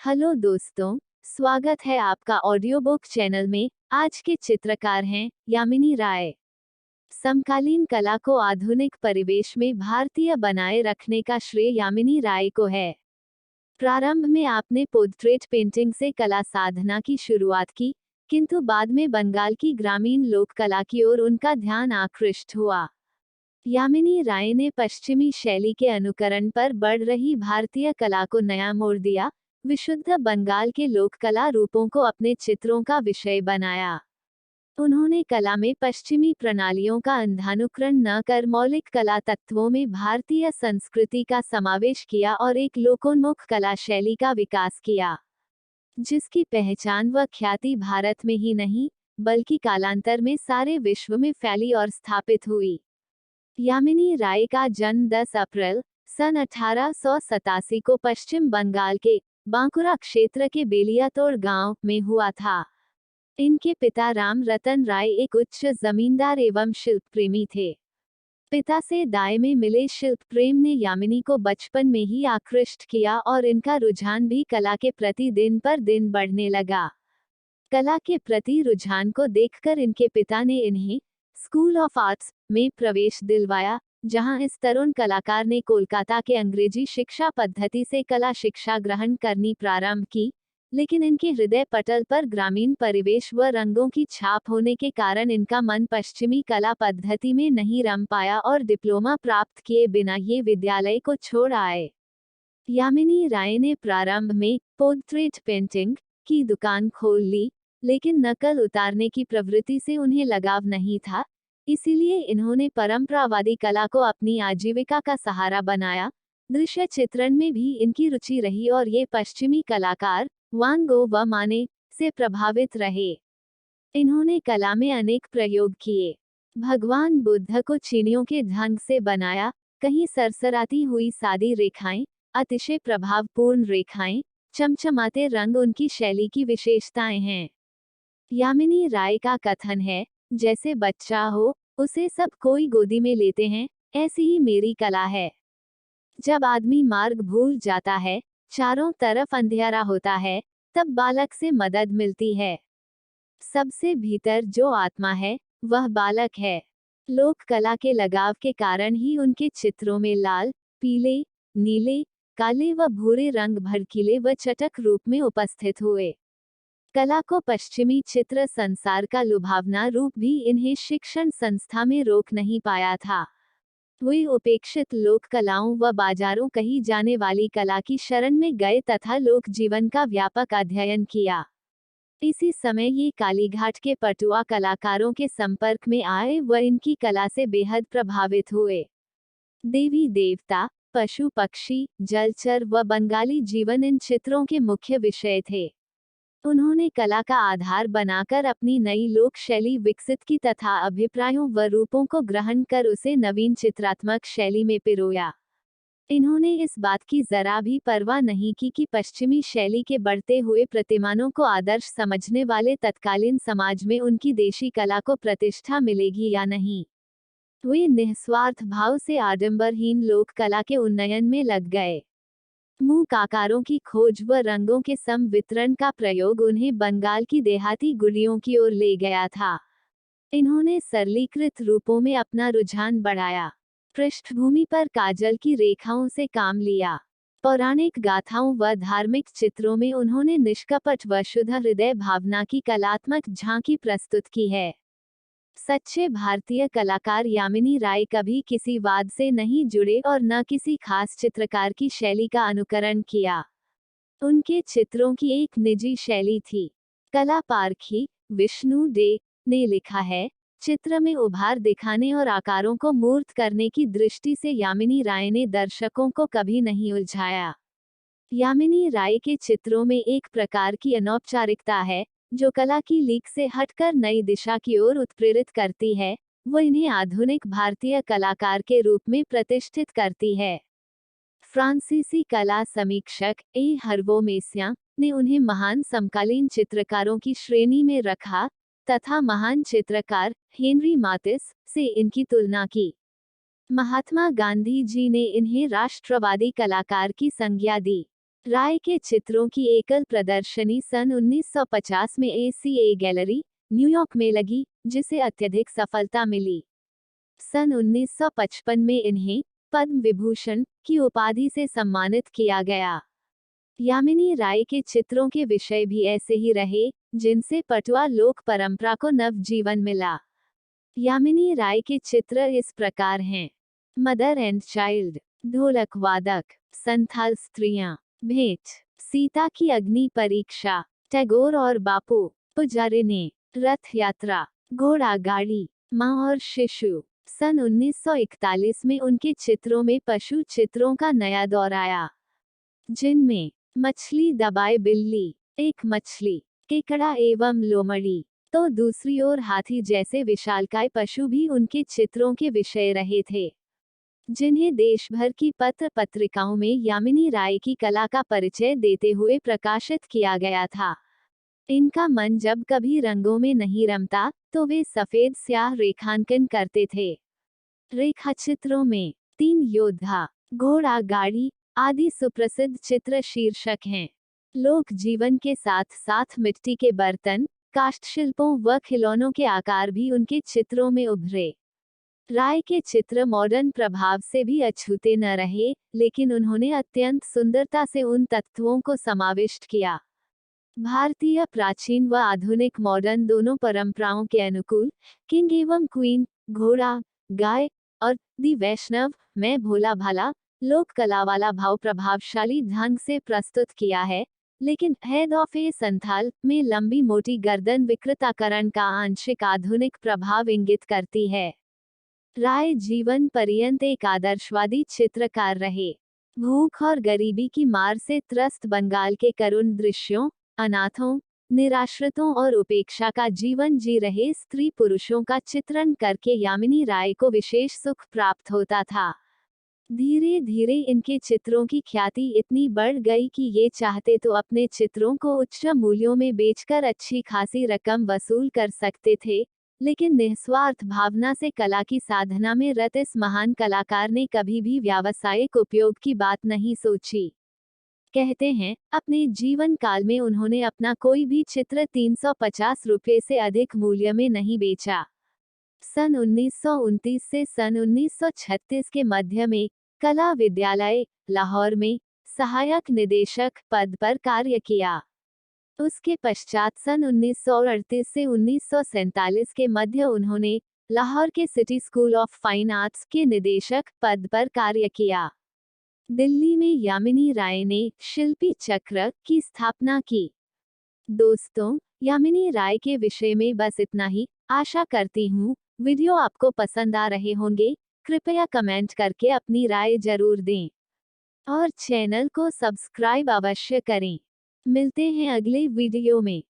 Hello दोस्तों, स्वागत है आपका ऑडियो बुक चैनल में। आज के चित्रकार हैं यामिनी राय। समकालीन कला को आधुनिक परिवेश में भारतीय बनाए रखने का श्रेय यामिनी राय को है। प्रारंभ में आपने पोर्ट्रेट पेंटिंग से कला साधना की शुरुआत की, किंतु बाद में बंगाल की ग्रामीण लोक कला की ओर उनका ध्यान आकृष्ट हुआ। यामिनी राय ने पश्चिमी शैली के अनुकरण पर बढ़ रही भारतीय कला को नया मोड़ दिया, विशुद्ध बंगाल के लोक कला रूपों को अपने चित्रों का विषय बनाया। उन्होंने कला में पश्चिमी प्रणालियों का अंधानुकरण न कर मौलिक कला तत्वों में भारतीय संस्कृति का समावेश किया और एक लोकोन्मुख कला शैली का विकास किया, जिसकी पहचान व ख्याति भारत में ही नहीं, बल्कि कालांतर में सारे विश्व में फैली और स्थापित हुई। यामिनी राय का जन्म 10 अप्रैल सन 1887 को पश्चिम बंगाल के बांकुरा क्षेत्र के बेलियातोड़ गांव में हुआ था। इनके पिता राम रतन राय एक उच्च जमींदार एवं शिल्प प्रेमी थे। पिता से दाय में मिले शिल्प प्रेम ने यामिनी को बचपन में ही आकृष्ट किया और इनका रुझान भी कला के प्रति दिन पर दिन बढ़ने लगा। कला के प्रति रुझान को देखकर इनके पिता ने इन्हें स्कूल ऑफ आर्ट्स में प्रवेश दिलवाया, जहां इस तरुण कलाकार ने कोलकाता के अंग्रेजी शिक्षा पद्धति से कला शिक्षा ग्रहण करनी प्रारंभ की, लेकिन इनके हृदय पटल पर ग्रामीण परिवेश व रंगों की छाप होने के कारण इनका मन पश्चिमी कला पद्धति में नहीं रम पाया और डिप्लोमा प्राप्त किए बिना ये विद्यालय को छोड़ आए। यामिनी राय ने प्रारंभ में पोर्ट्रेट पेंटिंग की दुकान खोल ली, लेकिन नकल उतारने की प्रवृत्ति से उन्हें लगाव नहीं था, इसीलिए इन्होंने परंपरावादी कला को अपनी आजीविका का सहारा बनाया। दृश्य चित्रण में भी इनकी रुचि रही और ये पश्चिमी कलाकार वान गो व माने से प्रभावित रहे। इन्होंने कला में अनेक प्रयोग किए। भगवान बुद्ध को चीनियों के ढंग से बनाया, कहीं सरसराती हुई सादी रेखाएं, अतिशय प्रभावपूर्ण रेखाएं, चमचमाते रंग उनकी शैली की विशेषताएं हैं। यामिनी राय का कथन है, जैसे बच्चा हो, उसे सब कोई गोदी में लेते हैं, ऐसी ही मेरी कला है। जब आदमी मार्ग भूल जाता है, चारों तरफ अंधेरा होता है, तब बालक से मदद मिलती है। सबसे भीतर जो आत्मा है, वह बालक है। लोक कला के लगाव के कारण ही उनके चित्रों में लाल, पीले, नीले, काले व भूरे रंग भड़कीले व चटक रूप में उपस्थित हुए। कला को पश्चिमी चित्र संसार का लुभावना रूप भी इन्हें शिक्षण संस्था में रोक नहीं पाया था। वे उपेक्षित लोक कलाओं व बाजारों कही जाने वाली कला की शरण में गए तथा लोक जीवन का व्यापक अध्ययन किया। इसी समय ये कालीघाट के पटुआ कलाकारों के संपर्क में आए व इनकी कला से बेहद प्रभावित हुए। देवी देवता, पशु पक्षी, जलचर व बंगाली जीवन इन चित्रों के मुख्य विषय थे। उन्होंने कला का आधार बनाकर अपनी नई लोक शैली विकसित की तथा अभिप्रायों व रूपों को ग्रहण कर उसे नवीन चित्रात्मक शैली में पिरोया। इन्होंने इस बात की जरा भी परवाह नहीं की कि पश्चिमी शैली के बढ़ते हुए प्रतिमानों को आदर्श समझने वाले तत्कालीन समाज में उनकी देशी कला को प्रतिष्ठा मिलेगी या नहीं। वे निस्वार्थ भाव से आडंबरहीन लोक कला के उन्नयन में लग गए। मूक आकारों की खोज व रंगों के सम वितरण का प्रयोग उन्हें बंगाल की देहाती गुलियों की ओर ले गया था। इन्होंने सरलीकृत रूपों में अपना रुझान बढ़ाया। पृष्ठभूमि पर काजल की रेखाओं से काम लिया। पौराणिक गाथाओं व धार्मिक चित्रों में उन्होंने निष्कपट व शुद्ध हृदय भावना की कलात्मक झांकी प्रस्तुत की है। सच्चे भारतीय कलाकार यामिनी राय कभी किसी वाद से नहीं जुड़े और न किसी खास चित्रकार की शैली का अनुकरण किया। उनके चित्रों की एक निजी शैली थी। कला पारखी विष्णु डे ने लिखा है, चित्र में उभार दिखाने और आकारों को मूर्त करने की दृष्टि से यामिनी राय ने दर्शकों को कभी नहीं उलझाया। यामिनी राय के चित्रों में एक प्रकार की अनौपचारिकता है, जो कला की लीक से हटकर नई दिशा की ओर उत्प्रेरित करती है, वो इन्हें आधुनिक भारतीय कलाकार के रूप में प्रतिष्ठित करती है। फ्रांसीसी कला समीक्षक ए हर्वो मेसिया ने उन्हें महान समकालीन चित्रकारों की श्रेणी में रखा तथा महान चित्रकार हेनरी मातिस से इनकी तुलना की। महात्मा गांधी जी ने इन्हें राष्ट्रवादी कलाकार की संज्ञा दी। राय के चित्रों की एकल प्रदर्शनी सन 1950 में ACA गैलरी, न्यूयॉर्क में लगी, जिसे अत्यधिक सफलता मिली। सन 1955 में इन्हें पद्म विभूषण की उपाधि से सम्मानित किया गया। यामिनी राय के चित्रों के विषय भी ऐसे ही रहे, जिनसे पटुआ लोक परंपरा को नव जीवन मिला। यामिनी राय के चित्र इस प्रकार हैं: मदर एंड चाइल्ड, ढोलक वादक, संथाल स्त्रियां, भेंट, सीता की अग्नि परीक्षा, टैगोर और बापू, पुजारिनी, रथ यात्रा, घोड़ा गाड़ी, माँ और शिशु। सन 1941 में उनके चित्रों में पशु चित्रों का नया दौर आया, जिनमें मछली दबाए बिल्ली, एक मछली, केकड़ा एवं लोमड़ी, तो दूसरी ओर हाथी जैसे विशालकाय पशु भी उनके चित्रों के विषय रहे थे, जिन्हें देश भर की पत्र पत्रिकाओं में यामिनी राय की कला का परिचय देते हुए प्रकाशित किया गया था। इनका मन जब कभी रंगों में नहीं रमता, तो वे सफेद स्याह रेखांकन करते थे। रेखाचित्रों में 3 योद्धा, घोड़ा गाड़ी आदि सुप्रसिद्ध चित्र शीर्षक हैं। लोक जीवन के साथ साथ मिट्टी के बर्तन, काष्ठ शिल्पों व खिलौनों के आकार भी उनके चित्रों में उभरे। राय के चित्र मॉडर्न प्रभाव से भी अछूते न रहे, लेकिन उन्होंने अत्यंत सुंदरता से उन तत्वों को समाविष्ट किया। भारतीय प्राचीन व आधुनिक मॉडर्न दोनों परंपराओं के अनुकूल किंग एवं क्वीन, घोड़ा, गाय और दी वैष्णव में भोला भाला लोक कला वाला भाव प्रभावशाली ढंग से प्रस्तुत किया है, लेकिन हेड ऑफ ए संथाल में लंबी मोटी गर्दन विकृताकरण का आंशिक आधुनिक प्रभाव इंगित करती है। राय जीवन पर्यंत एक आदर्शवादी चित्रकार रहे। भूख और गरीबी की मार से त्रस्त बंगाल के करुण दृश्यों, अनाथों, निराश्रितों और उपेक्षा का जीवन जी रहे स्त्री पुरुषों का चित्रण करके यामिनी राय को विशेष सुख प्राप्त होता था। धीरे धीरे इनके चित्रों की ख्याति इतनी बढ़ गई कि ये चाहते तो अपने चित्रों को उच्च मूल्यों में बेचकर अच्छी खासी रकम वसूल कर सकते थे, लेकिन निस्वार्थ भावना से कला की साधना में रत इस महान कलाकार ने कभी भी व्यावसायिक उपयोग की बात नहीं सोची। कहते हैं, अपने जीवन काल में उन्होंने अपना कोई भी चित्र 350 रुपये से अधिक मूल्य में नहीं बेचा। सन 1929 से सन 1936 के मध्य में कला विद्यालय, लाहौर में सहायक निदेशक पद पर कार्य किया। उसके पश्चात सन 1938 से 1947 के मध्य उन्होंने लाहौर के city school of fine arts के निदेशक पद पर कार्य किया। दिल्ली में यामिनी राय ने शिल्पी चक्र की स्थापना की। दोस्तों, यामिनी राय के विषय में बस इतना ही। आशा करती हूँ वीडियो आपको पसंद आ रहे होंगे। कृपया कमेंट करके अपनी राय जरूर दें और चैनल को सब्सक्राइब अवश्य करें। मिलते हैं अगले वीडियो में।